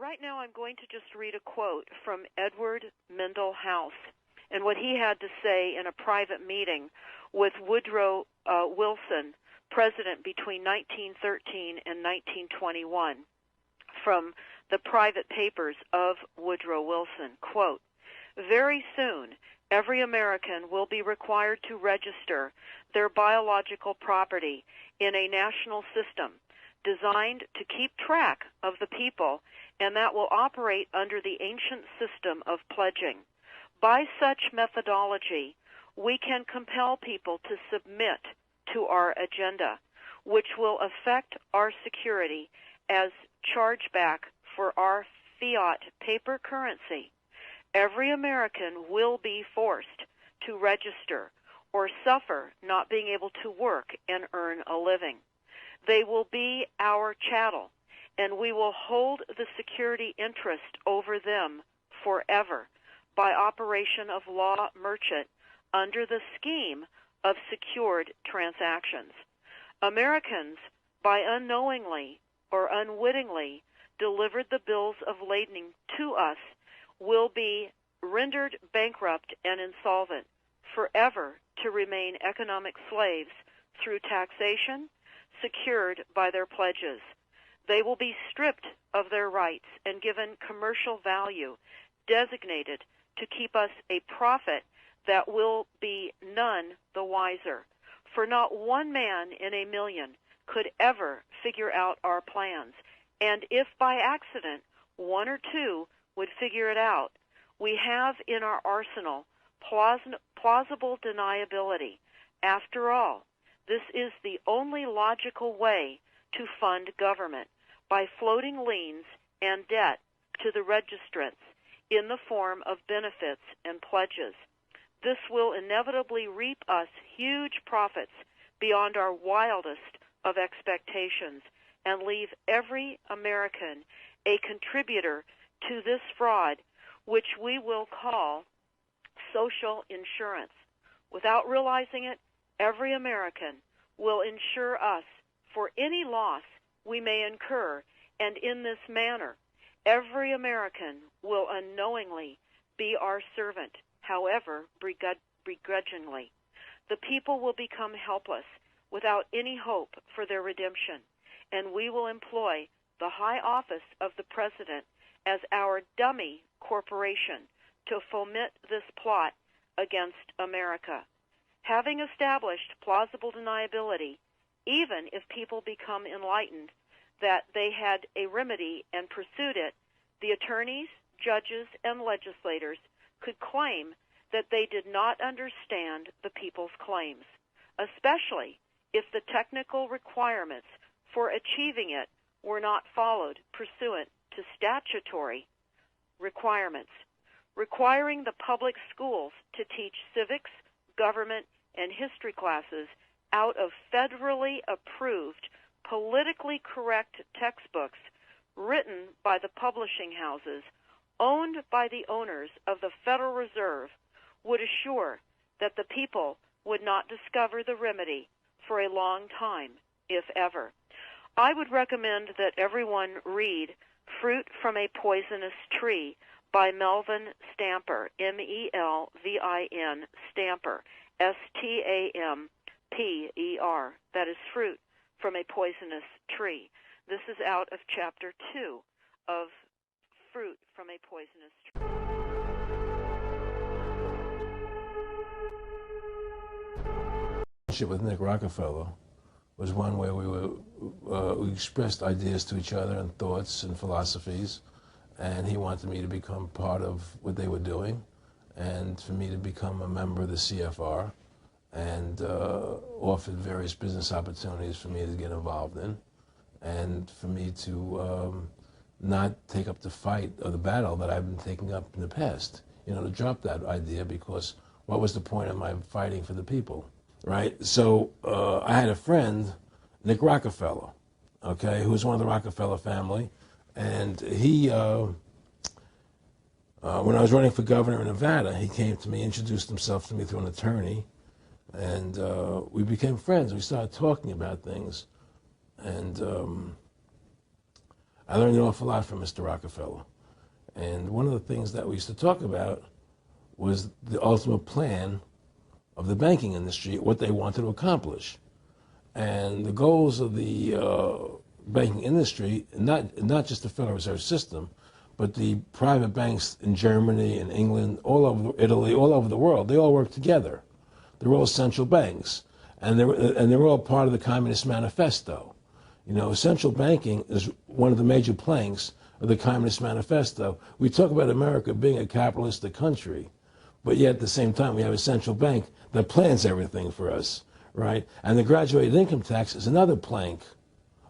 right now I'm going to just read a quote from Edward Mendell House and what he had to say in a private meeting with Woodrow Wilson, president between 1913 and 1921, from the private papers of Woodrow Wilson. Quote, "Very soon, every American will be required to register their biological property in a national system designed to keep track of the people, and that will operate under the ancient system of pledging. By such methodology, we can compel people to submit to our agenda, which will affect our security as chargeback for our fiat paper currency. Every American will be forced to register or suffer not being able to work and earn a living. They will be our chattel, and we will hold the security interest over them forever by operation of law merchant under the scheme of secured transactions. Americans, by unknowingly or unwittingly delivered the bills of lading to us, will be rendered bankrupt and insolvent, forever to remain economic slaves through taxation secured by their pledges. They will be stripped of their rights and given commercial value designated to keep us a profit that will be none the wiser. For not one man in a million could ever figure out our plans, and if by accident one or two would figure it out, we have in our arsenal plausible deniability. After all, this is the only logical way to fund government, by floating liens and debt to the registrants in the form of benefits and pledges. This will inevitably reap us huge profits beyond our wildest of expectations and leave every American a contributor to this fraud, which we will call social insurance. Without realizing it, every American will insure us for any loss we may incur, and in this manner, every American will unknowingly be our servant, however begrudgingly. The people will become helpless without any hope for their redemption, and we will employ the high office of the President as our dummy corporation to foment this plot against America. Having established plausible deniability, even if people become enlightened that they had a remedy and pursued it, the attorneys, judges, and legislators could claim that they did not understand the people's claims, especially if the technical requirements for achieving it were not followed pursuant to statutory requirements. Requiring the public schools to teach civics, government, and history classes out of federally approved, politically correct textbooks written by the publishing houses owned by the owners of the Federal Reserve would assure that the people would not discover the remedy for a long time, if ever. I would recommend that everyone read Fruit from a Poisonous Tree by Melvin Stamper, M-E-L-V-I-N, Stamper, S-T-A-M-P-E-R. That is Fruit from a Poisonous Tree. This is out of Chapter 2 of Fruit from a Poisonous Tree. With Nick Rockefeller was one where we expressed ideas to each other and thoughts and philosophies, and he wanted me to become part of what they were doing, and for me to become a member of the CFR, and offered various business opportunities for me to get involved in, and for me to not take up the fight or the battle that I've been taking up in the past, to drop that idea, because what was the point of my fighting for the people? Right, so I had a friend, Nick Rockefeller, okay, who was one of the Rockefeller family, and he, when I was running for governor in Nevada, he came to me, introduced himself to me through an attorney, and we became friends. We started talking about things, and I learned an awful lot from Mr. Rockefeller. And one of the things that we used to talk about was the ultimate plan of the banking industry, what they wanted to accomplish. And the goals of the banking industry, not just the Federal Reserve System, but the private banks in Germany and England, all over Italy, all over the world, they all work together. They're all central banks. And they're all part of the Communist Manifesto. You know, central banking is one of the major planks of the Communist Manifesto. We talk about America being a capitalistic country, but yet at the same time we have a central bank that plans everything for us, right? And the graduated income tax is another plank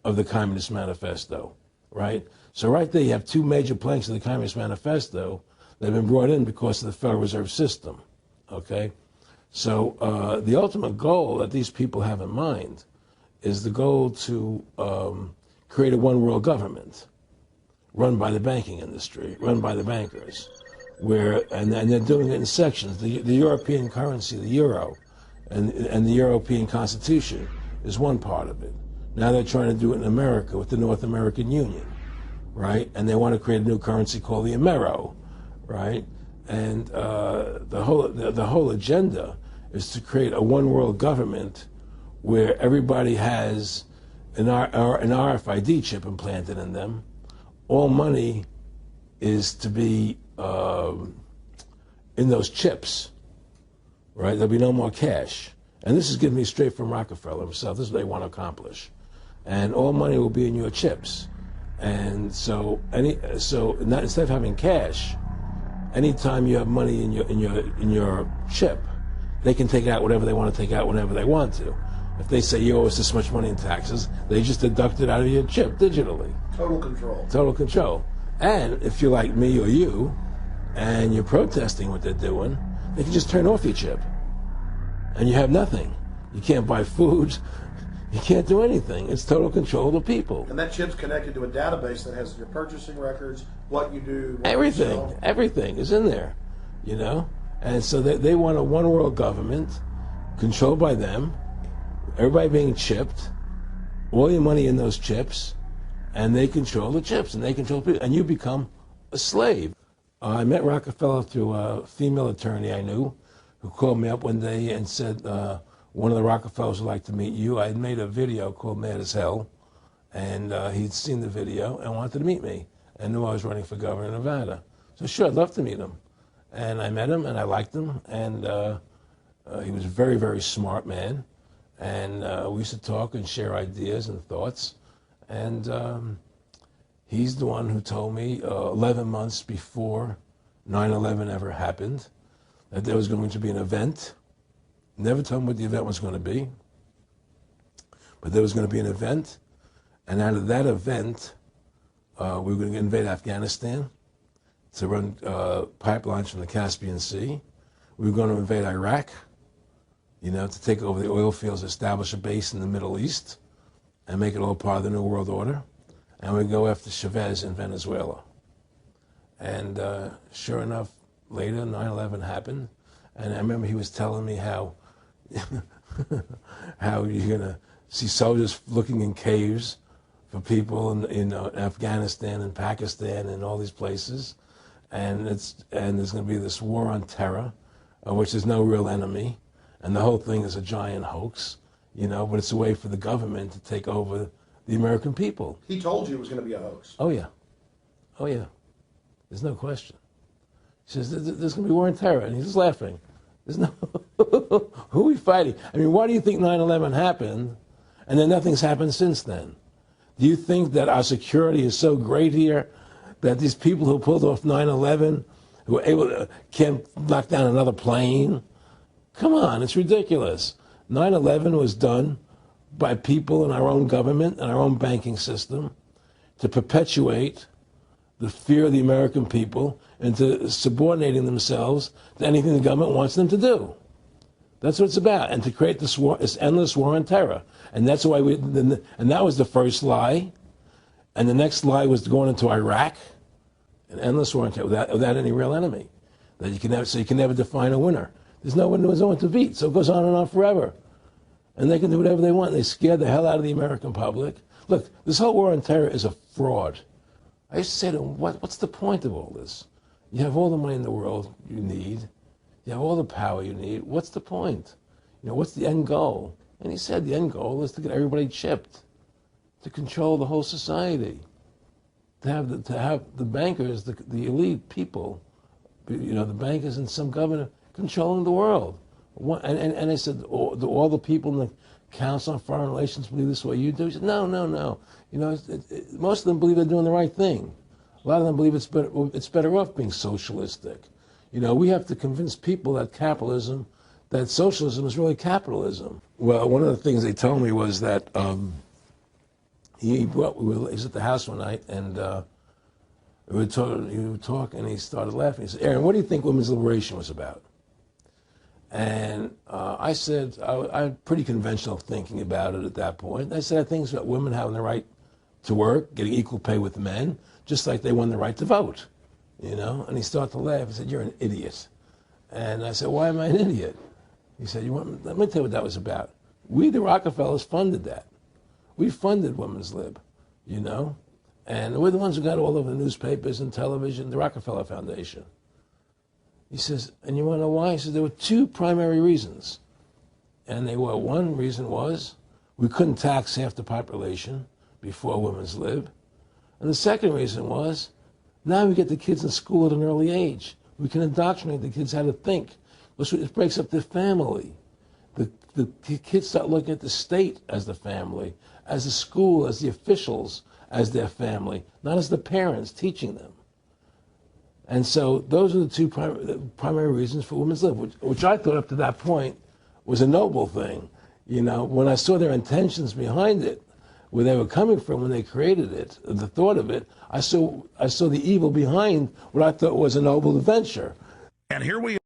of the Communist Manifesto, right? So right there you have two major planks of the Communist Manifesto that have been brought in because of the Federal Reserve System, okay? So the ultimate goal that these people have in mind is the goal to create a one-world government run by the banking industry, run by the bankers, and they're doing it in sections. The European currency, the euro, and the European Constitution is one part of it. Now they're trying to do it in America with the North American Union, right? And they want to create a new currency called the Amero, right? And the whole agenda is to create a one-world government where everybody has an RFID chip implanted in them. All money is to be in those chips, right? There'll be no more cash. And this is given me straight from Rockefeller himself. This is what they want to accomplish. And all money will be in your chips. And so instead of having cash, anytime you have money in your chip, they can take out whatever they want to take out whenever they want to. If they say you owe us this much money in taxes, they just deduct it out of your chip digitally. Total control. Total control. And if you're like me or you, and you're protesting what they're doing, they can just turn off your chip. And you have nothing. You can't buy food. You can't do anything. It's total control of the people. And that chip's connected to a database that has your purchasing records, what you do, what everything. you sell. Everything is in there, you know? And so they want a one-world government controlled by them, everybody being chipped, all your money in those chips, and they control the chips, and they control people, and you become a slave. I met Rockefeller through a female attorney I knew who called me up one day and said, one of the Rockefellers would like to meet you. I had made a video called Mad as Hell, and he'd seen the video and wanted to meet me and knew I was running for governor of Nevada. So sure, I'd love to meet him. And I met him, and I liked him, and he was a very, very smart man. And we used to talk and share ideas and thoughts. And he's the one who told me 11 months before 9/11 ever happened that there was going to be an event. Never told him what the event was going to be, but there was going to be an event. And out of that event, we were going to invade Afghanistan to run pipelines from the Caspian Sea. We were going to invade Iraq, you know, to take over the oil fields, establish a base in the Middle East, and make it all part of the New World Order. And we'd go after Chavez in Venezuela. And sure enough, later, 9/11 happened. And I remember he was telling me how how you're going to see soldiers looking in caves for people in Afghanistan and Pakistan and all these places. And there's going to be this war on terror, which there's no real enemy, and the whole thing is a giant hoax, you know. But it's a way for the government to take over the American people. He told you it was going to be a hoax. Oh yeah, oh yeah. There's no question. He says there's going to be war on terror, and he's just laughing. There's no who are we fighting? I mean, why do you think 9/11 happened, and then nothing's happened since then? Do you think that our security is so great here that these people who pulled off 9/11, who were able to, can't knock down another plane? Come on, it's ridiculous. 9/11 was done by people in our own government and our own banking system to perpetuate the fear of the American people into subordinating themselves to anything the government wants them to do. That's what it's about, and to create this war, this endless war on terror. And that's why and that was the first lie. And the next lie was going into Iraq, an endless war on terror without any real enemy. That you can never define a winner. There's no one to beat, so it goes on and on forever. And they can do whatever they want. They scare the hell out of the American public. Look, this whole war on terror is a fraud. I used to say to him, what's the point of all this? You have all the money in the world you need. You have all the power you need. What's the point? What's the end goal? And he said the end goal is to get everybody chipped, to control the whole society, to have the bankers, the elite people, the bankers and some governor controlling the world. And I said, all the people in the Council on Foreign Relations believe this way you do? He said, no. Most of them believe they're doing the right thing. A lot of them believe it's better off being socialistic. We have to convince people that socialism is really capitalism. Well, one of the things they told me was that he was at the house one night, and he would talk, and he started laughing. He said, Aaron, what do you think women's liberation was about? And I said, I had pretty conventional thinking about it at that point. I said, I think it's about women having the right to work, getting equal pay with men, just like they won the right to vote, And he started to laugh. He said, you're an idiot. And I said, why am I an idiot? He said, let me tell you what that was about. We, the Rockefellers, funded that. We funded Women's Lib, And we're the ones who got all over the newspapers and television, the Rockefeller Foundation. He says, and you want to know why? He says, there were two primary reasons. And one reason was we couldn't tax half the population before Women's Lib. And the second reason was now we get the kids in school at an early age. We can indoctrinate the kids how to think. It breaks up the family. The kids start looking at the state as the family, as the school, as the officials, as their family, not as the parents teaching them. And so those are the two primary reasons for Women's Lib, which I thought up to that point was a noble thing. When I saw their intentions behind it, where they were coming from when they created it, the thought of it, I saw the evil behind what I thought was a noble adventure. And here we